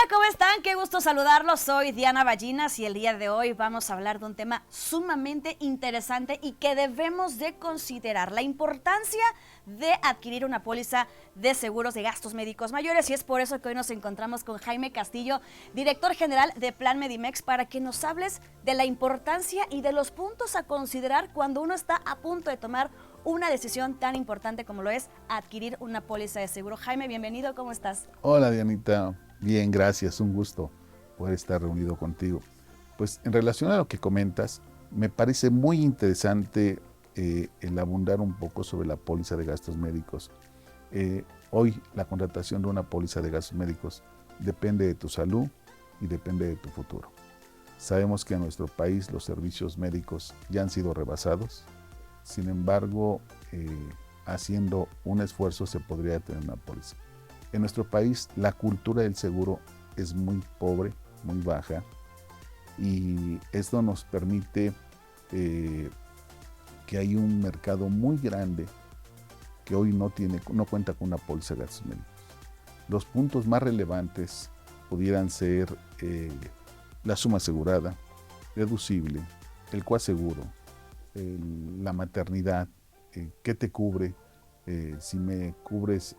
¿Cómo están? Qué gusto saludarlos. Soy Diana Ballinas y el día de hoy vamos a hablar de un tema sumamente interesante y que debemos de considerar: la importancia de adquirir una póliza de seguros de gastos médicos mayores. Y es por eso que hoy nos encontramos con Jaime Castillo, director general de Plan Medimex, para que nos hables de la importancia y de los puntos a considerar cuando uno está a punto de tomar una decisión tan importante como lo es adquirir una póliza de seguro. Jaime, bienvenido, ¿cómo estás? Hola Dianita, bien, gracias, un gusto poder estar reunido contigo. Pues en relación a lo que comentas, me parece muy interesante el abundar un poco sobre la póliza de gastos médicos. Hoy la contratación de una póliza de gastos médicos depende de tu salud y depende de tu futuro. Sabemos que en nuestro país los servicios médicos ya han sido rebasados. Sin embargo, haciendo un esfuerzo se podría tener una póliza. En nuestro país la cultura del seguro es muy pobre, muy baja, y esto nos permite que hay un mercado muy grande que hoy no cuenta con una póliza de gastos médicos. Los puntos más relevantes pudieran ser la suma asegurada, deducible, el coaseguro, la maternidad, qué te cubre, si me cubres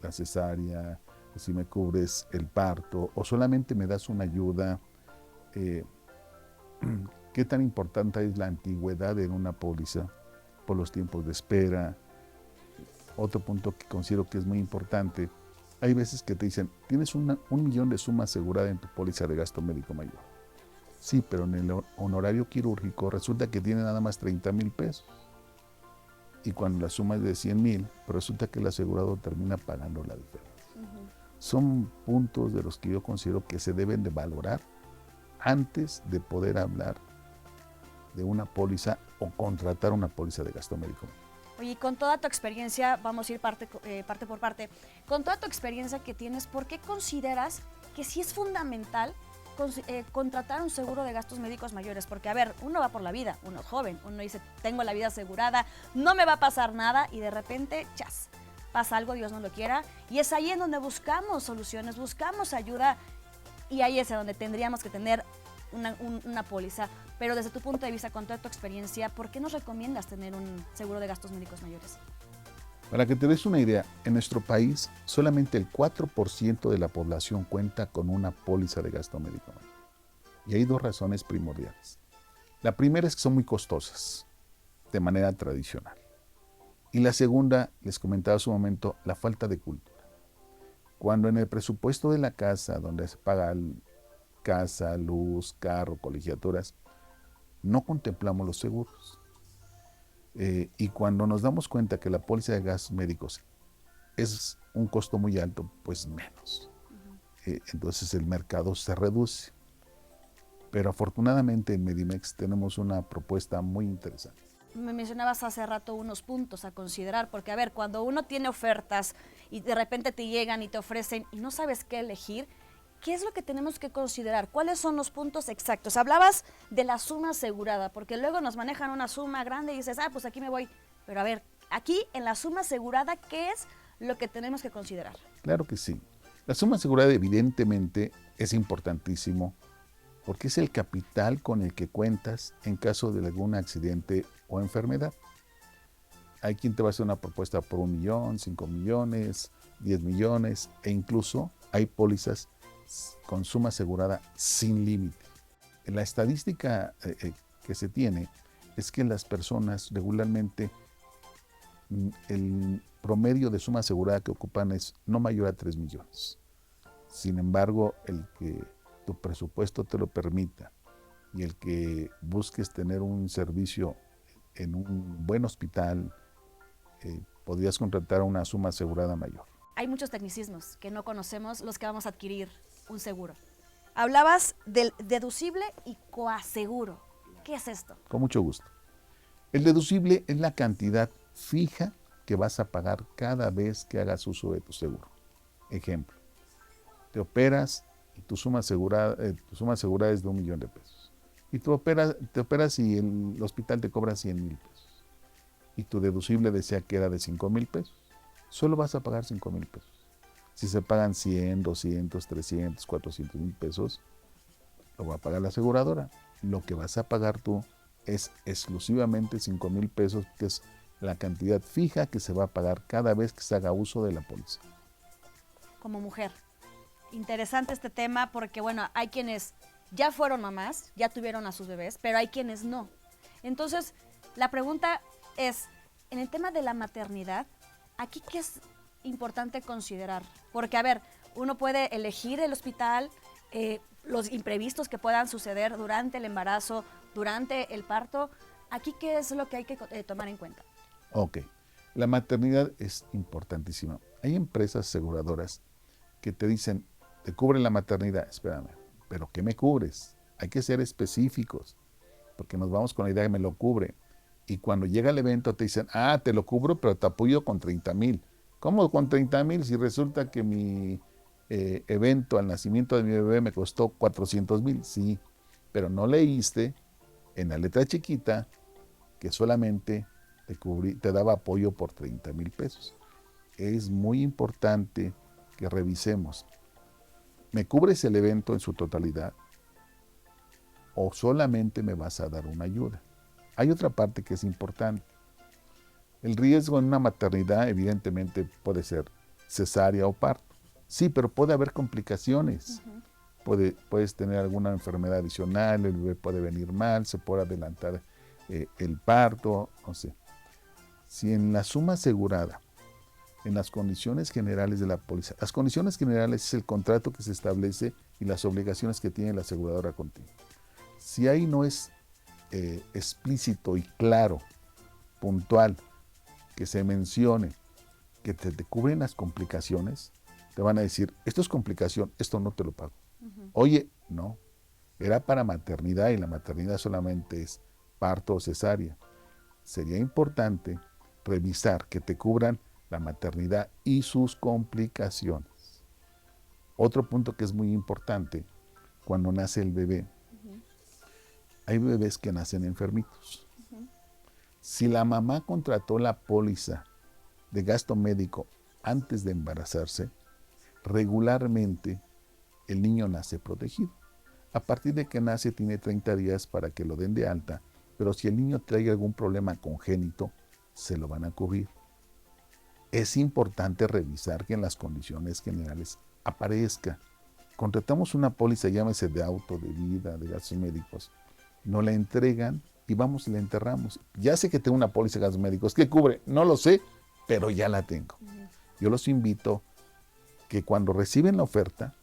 la cesárea, si me cubres el parto o solamente me das una ayuda, qué tan importante es la antigüedad en una póliza por los tiempos de espera. Otro punto que considero que es muy importante: hay veces que te dicen, tienes un millón de suma asegurada en tu póliza de gasto médico mayor. Sí, pero en el honorario quirúrgico resulta que tiene nada más 30,000 pesos. Y cuando la suma es de 100,000, pues resulta que el asegurado termina pagando la diferencia. Son puntos de los que yo considero que se deben de valorar antes de poder hablar de una póliza o contratar una póliza de gasto médico. Oye, con toda tu experiencia, vamos a ir parte por parte, con toda tu experiencia que tienes, ¿por qué consideras que sí es fundamental contratar un seguro de gastos médicos mayores? Porque, a ver, uno va por la vida, uno es joven, uno dice, tengo la vida asegurada, no me va a pasar nada, y de repente, chas, pasa algo, Dios no lo quiera, y es ahí en donde buscamos soluciones, buscamos ayuda, y ahí es en donde tendríamos que tener una póliza. Pero desde tu punto de vista, con toda tu experiencia, ¿por qué nos recomiendas tener un seguro de gastos médicos mayores? Para que te des una idea, en nuestro país solamente el 4% de la población cuenta con una póliza de gasto médico. Y hay dos razones primordiales. La primera es que son muy costosas, de manera tradicional. Y la segunda, les comentaba hace un momento, la falta de cultura. Cuando en el presupuesto de la casa, donde se paga casa, luz, carro, colegiaturas, no contemplamos los seguros. Y cuando nos damos cuenta que la póliza de gastos médicos es un costo muy alto, pues menos. Entonces el mercado se reduce. Pero afortunadamente en Medimex tenemos una propuesta muy interesante. Me mencionabas hace rato unos puntos a considerar, porque, a ver, cuando uno tiene ofertas y de repente te llegan y te ofrecen y no sabes qué elegir, ¿qué es lo que tenemos que considerar? ¿Cuáles son los puntos exactos? Hablabas de la suma asegurada, porque luego nos manejan una suma grande y dices, pues aquí me voy. Pero, a ver, aquí en la suma asegurada, ¿qué es lo que tenemos que considerar? Claro que sí. La suma asegurada evidentemente es importantísimo porque es el capital con el que cuentas en caso de algún accidente o enfermedad. Hay quien te va a hacer una propuesta por 1 millón, 5 millones, 10 millones, e incluso hay pólizas con suma asegurada sin límite. La estadística que se tiene es que las personas regularmente, el promedio de suma asegurada que ocupan es no mayor a 3 millones. Sin embargo, el que tu presupuesto te lo permita y el que busques tener un servicio en un buen hospital, podrías contratar una suma asegurada mayor. Hay muchos tecnicismos que no conocemos los que vamos a adquirir un seguro. Hablabas del deducible y coaseguro. ¿Qué es esto? Con mucho gusto. El deducible es la cantidad fija que vas a pagar cada vez que hagas uso de tu seguro. Ejemplo, te operas y tu suma asegurada es de 1 millón de pesos. Y te operas y el hospital te cobra 100,000 pesos. Y tu deducible decía que era de 5,000 pesos. Solo vas a pagar 5,000 pesos. Si se pagan 100, 200, 300, 400,000 pesos, lo va a pagar la aseguradora. Lo que vas a pagar tú es exclusivamente 5,000 pesos, que es la cantidad fija que se va a pagar cada vez que se haga uso de la póliza. Como mujer, interesante este tema porque, bueno, hay quienes ya fueron mamás, ya tuvieron a sus bebés, pero hay quienes no. Entonces, la pregunta es, en el tema de la maternidad, ¿aquí qué es importante considerar? Porque, a ver, uno puede elegir el hospital, los imprevistos que puedan suceder durante el embarazo, durante el parto. ¿Aquí qué es lo que hay que tomar en cuenta? Ok, la maternidad es importantísima. Hay empresas aseguradoras que te dicen, te cubren la maternidad, espérame, pero ¿qué me cubres? Hay que ser específicos, porque nos vamos con la idea que me lo cubre. Y cuando llega el evento te dicen, te lo cubro, pero te apoyo con 30,000. ¿Cómo con 30,000 si resulta que mi evento al nacimiento de mi bebé me costó 400,000? Sí, pero no leíste en la letra chiquita que solamente te daba apoyo por 30,000 pesos. Es muy importante que revisemos. ¿Me cubres el evento en su totalidad o solamente me vas a dar una ayuda? Hay otra parte que es importante. El riesgo en una maternidad evidentemente puede ser cesárea o parto. Sí, pero puede haber complicaciones. Puedes tener alguna enfermedad adicional, el bebé puede venir mal, se puede adelantar el parto, no sé. Si en la suma asegurada, en las condiciones generales de la póliza, las condiciones generales es el contrato que se establece y las obligaciones que tiene la aseguradora contigo. Si ahí no es explícito y claro, puntual, que se mencione que te cubren las complicaciones, te van a decir, esto es complicación, esto no te lo pago. Oye, no, era para maternidad y la maternidad solamente es parto o cesárea. Sería importante revisar que te cubran la maternidad y sus complicaciones. Otro punto que es muy importante, cuando nace el bebé, hay bebés que nacen enfermitos. Si la mamá contrató la póliza de gasto médico antes de embarazarse, regularmente el niño nace protegido. A partir de que nace tiene 30 días para que lo den de alta, pero si el niño trae algún problema congénito, se lo van a cubrir. Es importante revisar que en las condiciones generales aparezca. Contratamos una póliza, llámese de auto, de vida, de gastos médicos, nos la entregan y vamos y la enterramos. Ya sé que tengo una póliza de gastos médicos. ¿Qué cubre? No lo sé, pero ya la tengo. Yo los invito que cuando reciben la oferta,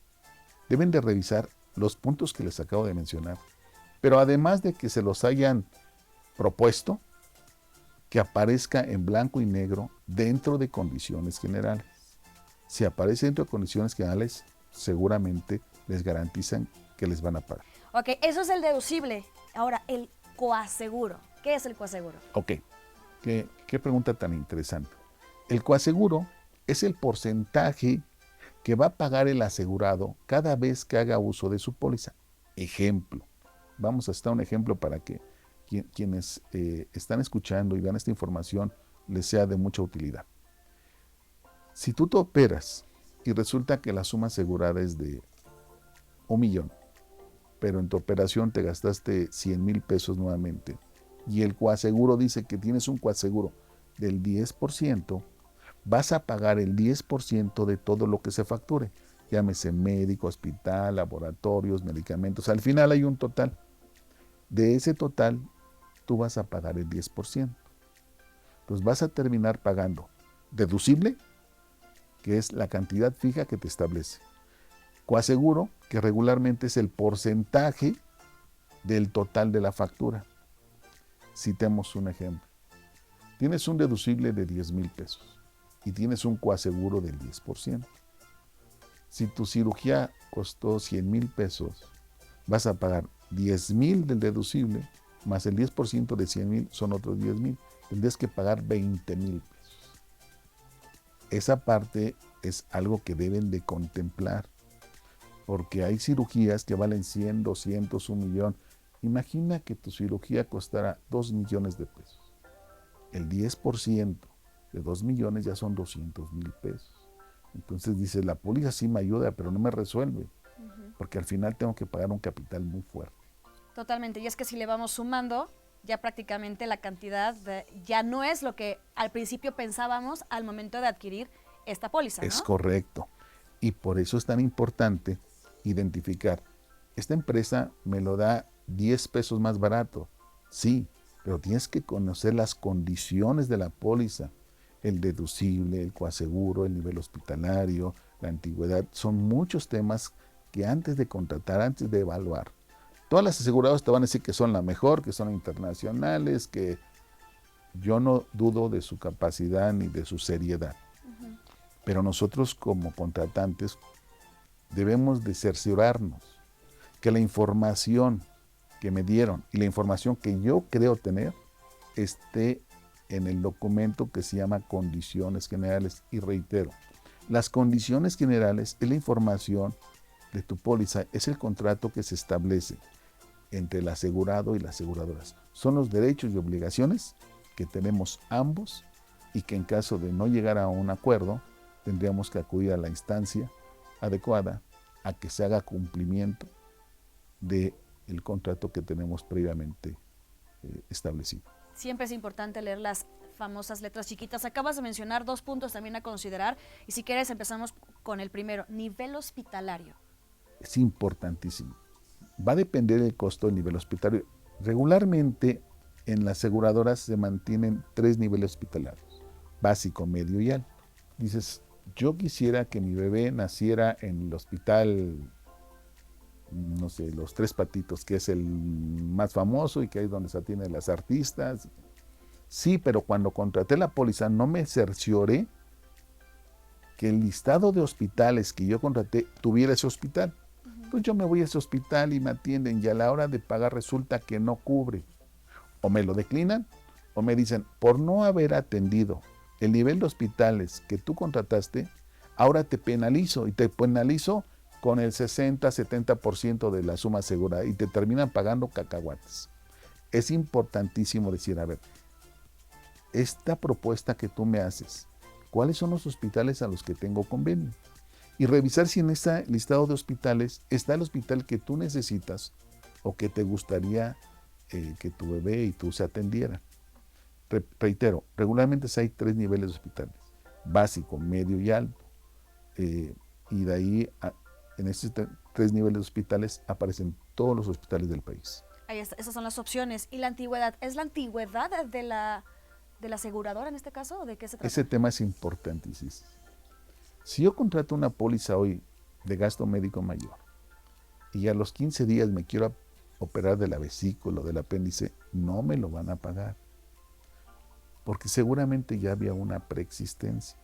deben de revisar los puntos que les acabo de mencionar. Pero además de que se los hayan propuesto, que aparezca en blanco y negro dentro de condiciones generales. Si aparece dentro de condiciones generales, seguramente les garantizan que les van a pagar. Ok, eso es el deducible. Ahora, el coaseguro. ¿Qué es el coaseguro? Ok, qué pregunta tan interesante. El coaseguro es el porcentaje que va a pagar el asegurado cada vez que haga uso de su póliza. Ejemplo, vamos a citar un ejemplo para que quienes están escuchando y vean esta información les sea de mucha utilidad. Si tú te operas y resulta que la suma asegurada es de 1,000,000, pero en tu operación te gastaste 100,000 pesos nuevamente y el coaseguro dice que tienes un coaseguro del 10%, vas a pagar el 10% de todo lo que se facture, llámese médico, hospital, laboratorios, medicamentos. Al final hay un total. De ese total, tú vas a pagar el 10%. Entonces vas a terminar pagando deducible, que es la cantidad fija que te establece. Coaseguro, que regularmente es el porcentaje del total de la factura. Citemos un ejemplo. Tienes un deducible de 10,000 pesos y tienes un coaseguro del 10%. Si tu cirugía costó 100,000 pesos, vas a pagar 10,000 del deducible, más el 10% de 100,000 son otros 10,000. Tendrías que pagar 20,000 pesos. Esa parte es algo que deben de contemplar, porque hay cirugías que valen 100, 200, 1,000,000. Imagina que tu cirugía costara 2 millones de pesos. El 10% de 2 millones ya son 200,000 pesos. Entonces dices, la póliza sí me ayuda, pero no me resuelve, porque al final tengo que pagar un capital muy fuerte. Totalmente, y es que si le vamos sumando, ya prácticamente la cantidad ya no es lo que al principio pensábamos al momento de adquirir esta póliza, ¿no? Es correcto. Y por eso es tan importante identificar, esta empresa me lo da 10 pesos más barato, sí, pero tienes que conocer las condiciones de la póliza, el deducible, el coaseguro, el nivel hospitalario, la antigüedad, son muchos temas que antes de contratar, antes de evaluar, todas las aseguradoras te van a decir que son la mejor, que son internacionales, que yo no dudo de su capacidad ni de su seriedad. Pero nosotros como contratantes debemos de cerciorarnos que la información que me dieron y la información que yo creo tener esté en el documento que se llama Condiciones Generales. Y reitero, las condiciones generales es la información de tu póliza, es el contrato que se establece entre el asegurado y las aseguradoras. Son los derechos y obligaciones que tenemos ambos y que en caso de no llegar a un acuerdo, tendríamos que acudir a la instancia adecuada a que se haga cumplimiento del contrato que tenemos previamente establecido. Siempre es importante leer las famosas letras chiquitas. Acabas de mencionar 2 puntos también a considerar y si quieres empezamos con el primero, nivel hospitalario. Es importantísimo. Va a depender del costo del nivel hospitalario. Regularmente en las aseguradoras se mantienen 3 niveles hospitalarios, básico, medio y alto. Dices, yo quisiera que mi bebé naciera en el hospital, no sé, Los Tres Patitos, que es el más famoso y que es donde se atienden las artistas. Sí, pero cuando contraté la póliza no me cercioré que el listado de hospitales que yo contraté tuviera ese hospital. Pues yo me voy a ese hospital y me atienden y a la hora de pagar resulta que no cubre. O me lo declinan o me dicen, por no haber atendido el nivel de hospitales que tú contrataste, ahora te penalizo y te penalizo con el 60-70% de la suma asegurada y te terminan pagando cacahuates. Es importantísimo decir, a ver, esta propuesta que tú me haces, ¿cuáles son los hospitales a los que tengo convenio? Y revisar si en ese listado de hospitales está el hospital que tú necesitas o que te gustaría que tu bebé y tú se atendieran. Reitero, regularmente hay 3 niveles de hospitales, básico, medio y alto. Y de ahí, en estos 3 niveles de hospitales, aparecen todos los hospitales del país. Ahí está, esas son las opciones. ¿Y la antigüedad? ¿Es la antigüedad de la aseguradora en este caso? ¿O de qué se trata? Ese tema es importantísimo. Si yo contrato una póliza hoy de gasto médico mayor y a los 15 días me quiero operar de la vesícula o del apéndice, no me lo van a pagar, porque seguramente ya había una preexistencia.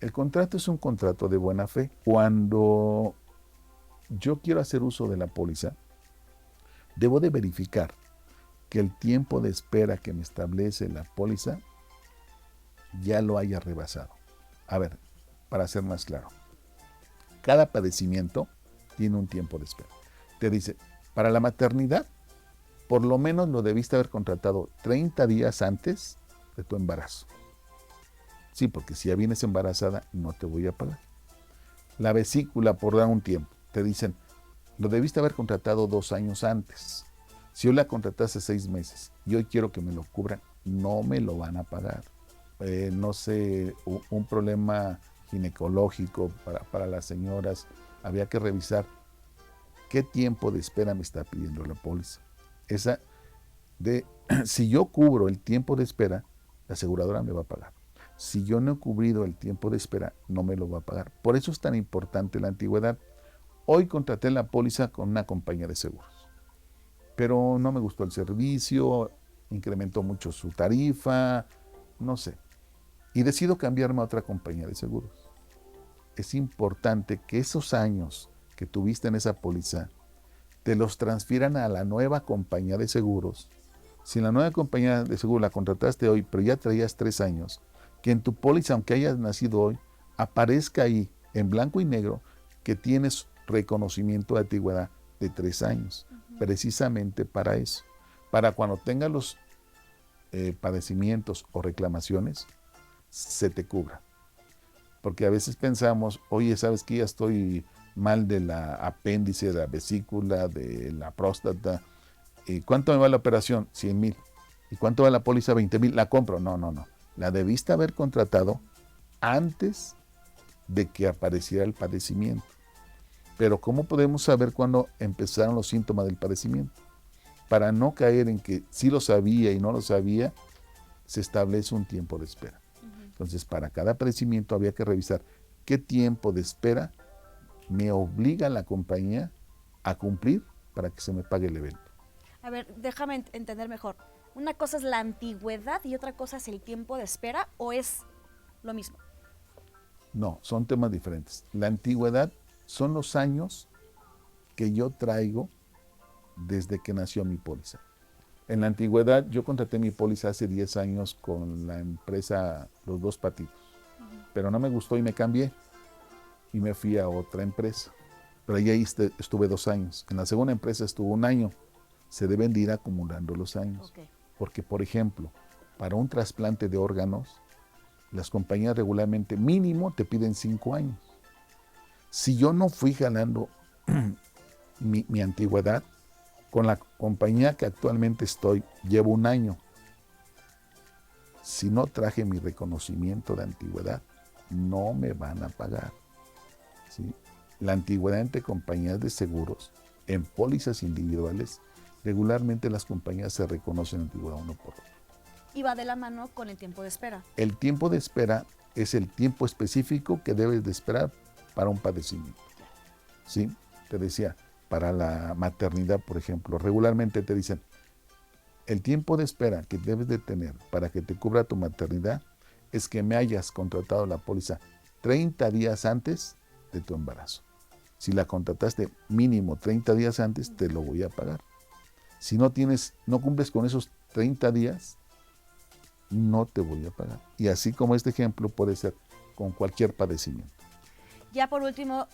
El contrato es un contrato de buena fe. Cuando yo quiero hacer uso de la póliza, debo de verificar que el tiempo de espera que me establece la póliza ya lo haya rebasado. A ver, para ser más claro, cada padecimiento tiene un tiempo de espera. Te dice, para la maternidad, por lo menos lo debiste haber contratado 30 días antes de tu embarazo. Sí, porque si ya vienes embarazada, no te voy a pagar. La vesícula, por dar un tiempo, te dicen, lo debiste haber contratado 2 años antes. Si yo la contrataste 6 meses y hoy quiero que me lo cubran, no me lo van a pagar. No sé, un problema ginecológico para las señoras, había que revisar qué tiempo de espera me está pidiendo la póliza. Si yo cubro el tiempo de espera, la aseguradora me va a pagar. Si yo no he cubrido el tiempo de espera, no me lo va a pagar. Por eso es tan importante la antigüedad. Hoy contraté la póliza con una compañía de seguros, pero no me gustó el servicio, incrementó mucho su tarifa, no sé. Y decido cambiarme a otra compañía de seguros. Es importante que esos años que tuviste en esa póliza te los transfieran a la nueva compañía de seguros. Si la nueva compañía de seguros la contrataste hoy, pero ya traías 3 años, que en tu póliza, aunque hayas nacido hoy, aparezca ahí en blanco y negro que tienes reconocimiento de antigüedad de 3 años, precisamente para eso, para cuando tengas los padecimientos o reclamaciones, se te cubra. Porque a veces pensamos, oye, ¿sabes qué? Ya estoy mal de la apéndice, de la vesícula, de la próstata. ¿Y cuánto me va la operación? 100,000. ¿Y cuánto va la póliza? 20,000. La compro. No, no, no. La debiste haber contratado antes de que apareciera el padecimiento. Pero ¿cómo podemos saber cuándo empezaron los síntomas del padecimiento? Para no caer en que sí lo sabía y no lo sabía, se establece un tiempo de espera. Entonces, para cada padecimiento había que revisar qué tiempo de espera me obliga la compañía a cumplir para que se me pague el evento. A ver, déjame entender mejor. ¿Una cosa es la antigüedad y otra cosa es el tiempo de espera o es lo mismo? No, son temas diferentes. La antigüedad son los años que yo traigo desde que nació mi póliza. En la antigüedad, yo contraté mi póliza hace 10 años con la empresa Los Dos Patitos, pero no me gustó y me cambié y me fui a otra empresa. Pero ahí estuve 2 años. En la segunda empresa estuve 1 año. Se deben de ir acumulando los años. Okay. Porque, por ejemplo, para un trasplante de órganos, las compañías regularmente mínimo te piden 5 años. Si yo no fui ganando mi antigüedad, con la compañía que actualmente estoy, llevo 1 año. Si no traje mi reconocimiento de antigüedad, no me van a pagar. ¿Sí? La antigüedad entre compañías de seguros, en pólizas individuales, regularmente las compañías se reconocen antigüedad uno por otro. Y va de la mano con el tiempo de espera. El tiempo de espera es el tiempo específico que debes de esperar para un padecimiento. ¿Sí? Te decía, para la maternidad, por ejemplo, regularmente te dicen, el tiempo de espera que debes de tener para que te cubra tu maternidad es que me hayas contratado la póliza 30 días antes de tu embarazo. Si la contrataste mínimo 30 días antes, te lo voy a pagar. Si no cumples con esos 30 días, no te voy a pagar. Y así como este ejemplo puede ser con cualquier padecimiento. Ya por último,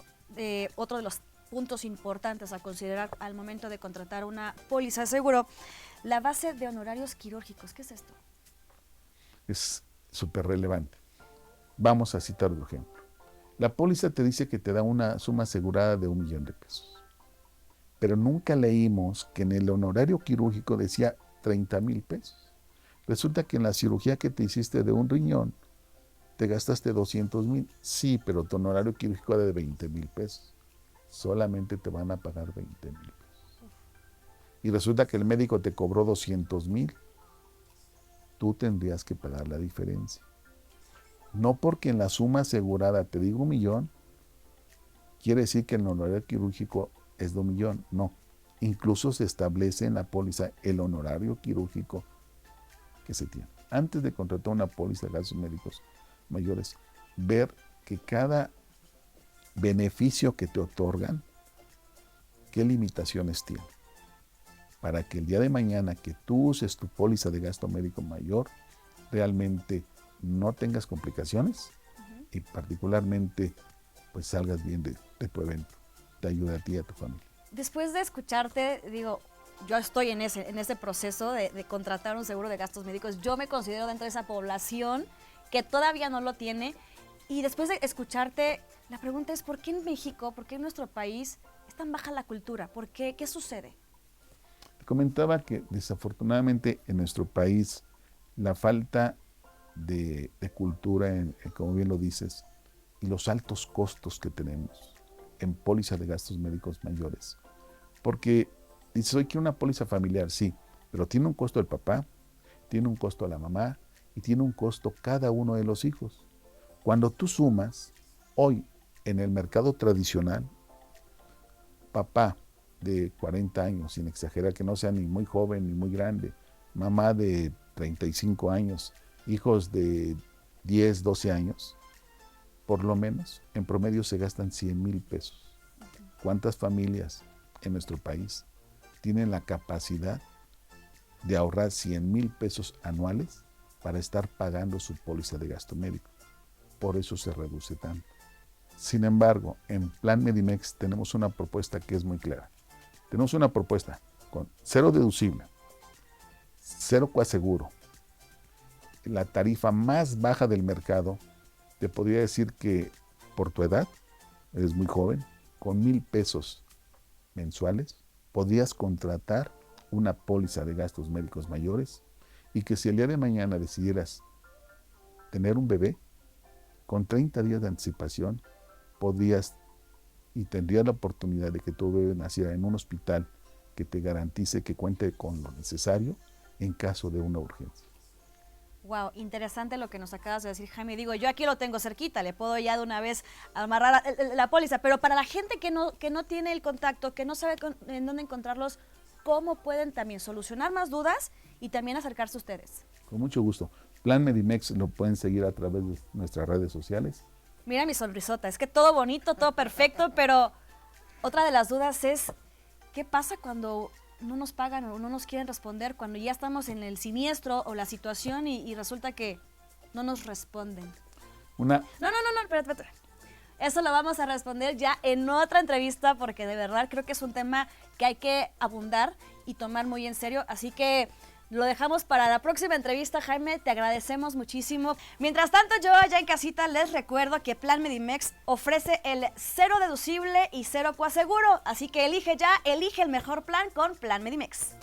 otro de los puntos importantes a considerar al momento de contratar una póliza de seguro, la base de honorarios quirúrgicos. ¿Qué es esto? Es súper relevante. Vamos a citar un ejemplo. La póliza te dice que te da una suma asegurada de 1,000,000 de pesos. Pero nunca leímos que en el honorario quirúrgico decía 30,000 pesos. Resulta que en la cirugía que te hiciste de un riñón, te gastaste 200,000. Sí, pero tu honorario quirúrgico era de 20,000 pesos. Solamente te van a pagar 20,000 pesos. Y resulta que el médico te cobró 200,000. Tú tendrías que pagar la diferencia. No porque en la suma asegurada te digo 1,000,000, quiere decir que el honorario quirúrgico es de 1,000,000. No. Incluso se establece en la póliza el honorario quirúrgico que se tiene. Antes de contratar una póliza de gastos médicos mayores, ver que cada beneficio que te otorgan, qué limitaciones tiene. Para que el día de mañana que tú uses tu póliza de gasto médico mayor, realmente no tengas complicaciones y particularmente pues salgas bien de tu evento. Te ayuda a ti y a tu familia. Después de escucharte, digo, yo estoy en ese proceso de contratar un seguro de gastos médicos. Yo me considero dentro de esa población que todavía no lo tiene. Y después de escucharte, la pregunta es, ¿por qué en México, por qué en nuestro país es tan baja la cultura? ¿Por qué? ¿Qué sucede? Te comentaba que desafortunadamente en nuestro país la falta de cultura, como bien lo dices, y los altos costos que tenemos en póliza de gastos médicos mayores. Porque dices, hoy quiero una póliza familiar, sí, pero tiene un costo el papá, tiene un costo la mamá y tiene un costo cada uno de los hijos. Cuando tú sumas, hoy en el mercado tradicional, papá de 40 años, sin exagerar, que no sea ni muy joven ni muy grande, mamá de 35 años, hijos de 10, 12 años, por lo menos en promedio se gastan 100,000 pesos. ¿Cuántas familias en nuestro país tienen la capacidad de ahorrar 100,000 pesos anuales para estar pagando su póliza de gasto médico? Por eso se reduce tanto. Sin embargo, en Plan Medimex tenemos una propuesta que es muy clara. Tenemos una propuesta con 0 deducible, 0 coaseguro, la tarifa más baja del mercado te podría decir que por tu edad, eres muy joven, con 1,000 pesos mensuales podías contratar una póliza de gastos médicos mayores y que si el día de mañana decidieras tener un bebé, con 30 días de anticipación podías y tendrías la oportunidad de que tu bebé naciera en un hospital que te garantice que cuente con lo necesario en caso de una urgencia. Wow, interesante lo que nos acabas de decir, Jaime. Digo, yo aquí lo tengo cerquita, le puedo ya de una vez amarrar la póliza, pero para la gente que no tiene el contacto, que no sabe en dónde encontrarlos, ¿cómo pueden también solucionar más dudas y también acercarse a ustedes? Con mucho gusto. Plan Medimex lo pueden seguir a través de nuestras redes sociales. Mira mi sonrisota, es que todo bonito, todo perfecto, pero otra de las dudas es, ¿qué pasa cuando no nos pagan o no nos quieren responder, cuando ya estamos en el siniestro o la situación y resulta que no nos responden? No, espérate. Eso lo vamos a responder ya en otra entrevista porque de verdad creo que es un tema que hay que abundar y tomar muy en serio, así que lo dejamos para la próxima entrevista, Jaime, te agradecemos muchísimo. Mientras tanto, yo allá en casita les recuerdo que Plan Medimex ofrece el 0 deducible y 0 coaseguro, así que elige el mejor plan con Plan Medimex.